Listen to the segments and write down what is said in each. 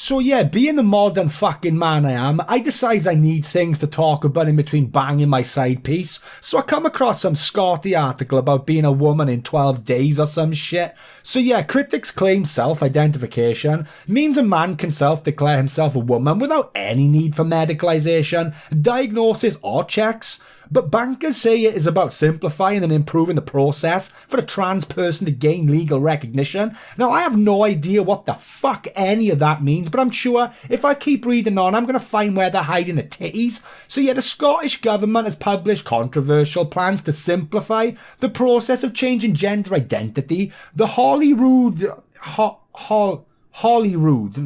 So yeah, being the modern fucking man I am, I decide I need things to talk about in between banging my side piece. So I come across some Scotty article about being a woman in 12 days or some shit. So yeah, critics claim self-identification means a man can self-declare himself a woman without any need for medicalisation, diagnosis or checks. But bankers say it is about simplifying and improving the process for a trans person to gain legal recognition. Now, I have no idea what the fuck any of that means, but I'm sure if I keep reading on, I'm going to find where they're hiding the titties. So yeah, the Scottish government has published controversial plans to simplify the process of changing gender identity. The Holyrood,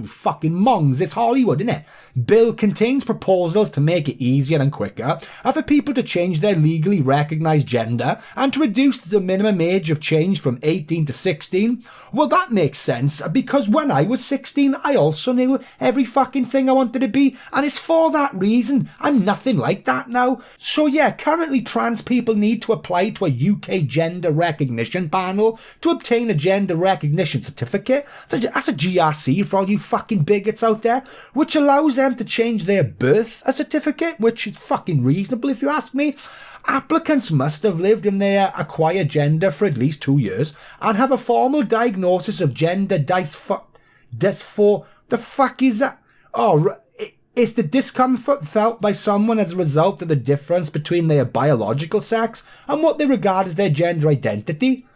fucking mongs, it's Hollywood, innit? Bill contains proposals to make it easier and quicker for people to change their legally recognised gender and to reduce the minimum age of change from 18 to 16. Well, that makes sense, because when I was 16, I also knew every fucking thing I wanted to be, and it's for that reason. I'm nothing like that now. So yeah, currently trans people need to apply to a UK gender recognition panel to obtain a gender recognition certificate. That's a GRC for all you fucking bigots out there, which allows them to change their birth certificate, which is fucking reasonable if you ask me. Applicants must have lived in their acquired gender for at least 2 years and have a formal diagnosis of gender dysphoria. The fuck is that? Oh, it's the discomfort felt by someone as a result of the difference between their biological sex and what they regard as their gender identity.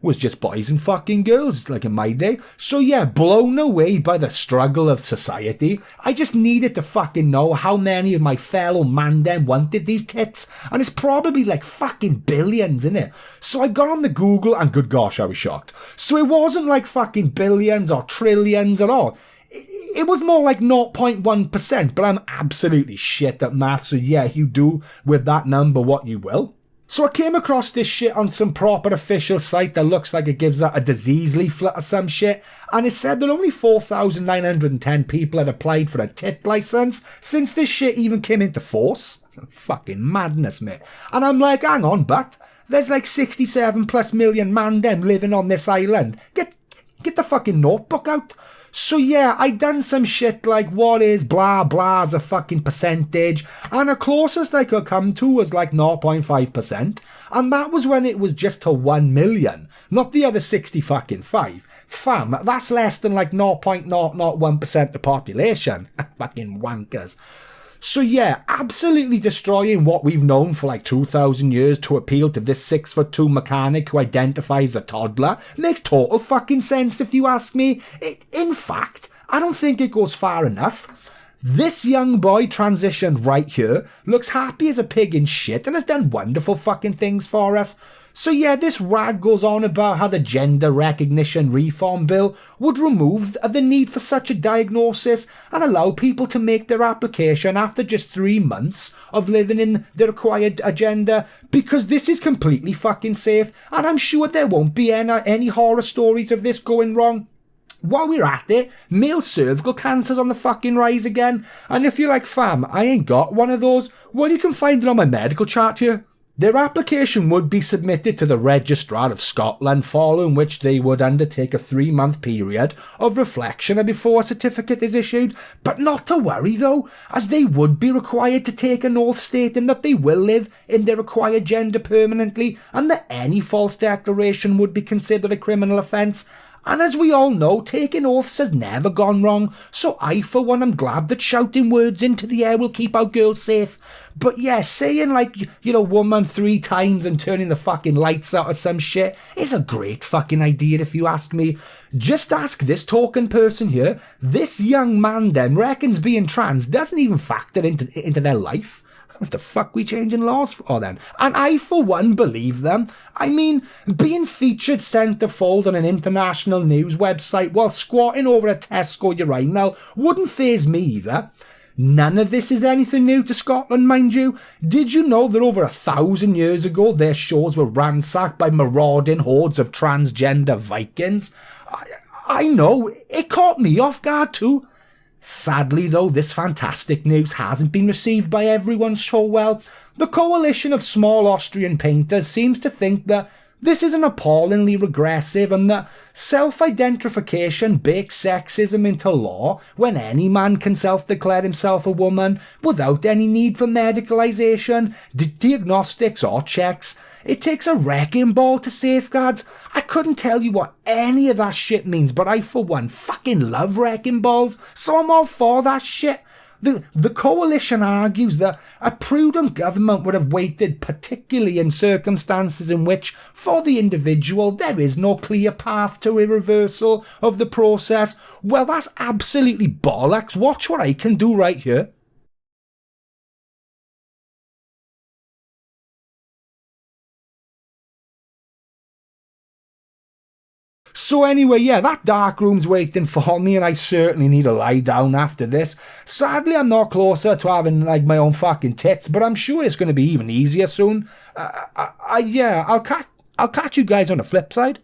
Was just boys and fucking girls, like in my day. So yeah, blown away by the struggle of society. I just needed to fucking know how many of my fellow mandem wanted these tits. And it's probably like fucking billions, innit? So I got on the Google and good gosh, I was shocked. So it wasn't like fucking billions or trillions at all. It was more like 0.1%, but I'm absolutely shit at math, so yeah, you do with that number what you will. So I came across this shit on some proper official site that looks like it gives out a disease leaflet or some shit, and it said that only 4,910 people had applied for a tit license since this shit even came into force. Fucking madness, mate. And I'm like, hang on, but there's like 67 plus million mandem living on this island. Get the fucking notebook out. So yeah, I done some shit like what is blah blah as a fucking percentage, and the closest I could come to was like 0.5%, and that was when it was just to 1 million, not the other 60 fucking 5. Fam, that's less than like 0.001% of the population. Fucking wankers. So yeah, absolutely destroying what we've known for like 2,000 years to appeal to this 6'2" mechanic who identifies as a toddler makes total fucking sense if you ask me. In fact, I don't think it goes far enough. This young boy transitioned right here, looks happy as a pig in shit and has done wonderful fucking things for us. So yeah, this rag goes on about how the Gender Recognition Reform Bill would remove the need for such a diagnosis and allow people to make their application after just 3 months of living in their acquired gender, because this is completely fucking safe, and I'm sure there won't be any horror stories of this going wrong. While we're at it, male cervical cancer's on the fucking rise again, and if you're like, fam, I ain't got one of those, well, you can find it on my medical chart here. Their application would be submitted to the Registrar of Scotland, following which they would undertake a 3-month period of reflection before a certificate is issued. But not to worry though, as they would be required to take an oath stating that they will live in their acquired gender permanently, and that any false declaration would be considered a criminal offence. And as we all know, taking oaths has never gone wrong, so I for one am glad that shouting words into the air will keep our girls safe. But yeah, saying like, woman 3 times and turning the fucking lights out or some shit is a great fucking idea if you ask me. Just ask this token person here. This young man then reckons being trans doesn't even factor into their life. What the fuck we changing laws for then? And I for one believe them. I mean, being featured centrefold on an international news website while squatting over a Tesco urinal wouldn't faze me either. None of this is anything new to Scotland, mind you. Did you know that over 1,000 years ago their shores were ransacked by marauding hordes of transgender Vikings? I know, it caught me off guard too. Sadly though, this fantastic news hasn't been received by everyone so well. The coalition of small Austrian painters seems to think that This is an appallingly regressive and that self-identification bakes sexism into law when any man can self-declare himself a woman without any need for medicalisation, diagnostics or checks. It takes a wrecking ball to safeguards. I couldn't tell you what any of that shit means, but I for one fucking love wrecking balls, so I'm all for that shit. The coalition argues that a prudent government would have waited, particularly in circumstances in which, for the individual, there is no clear path to a reversal of the process. Well, that's absolutely bollocks. Watch what I can do right here. So anyway, yeah, that dark room's waiting for me and I certainly need to lie down after this. Sadly, I'm not closer to having like my own fucking tits, but I'm sure it's going to be even easier soon. Yeah, I'll catch you guys on the flip side.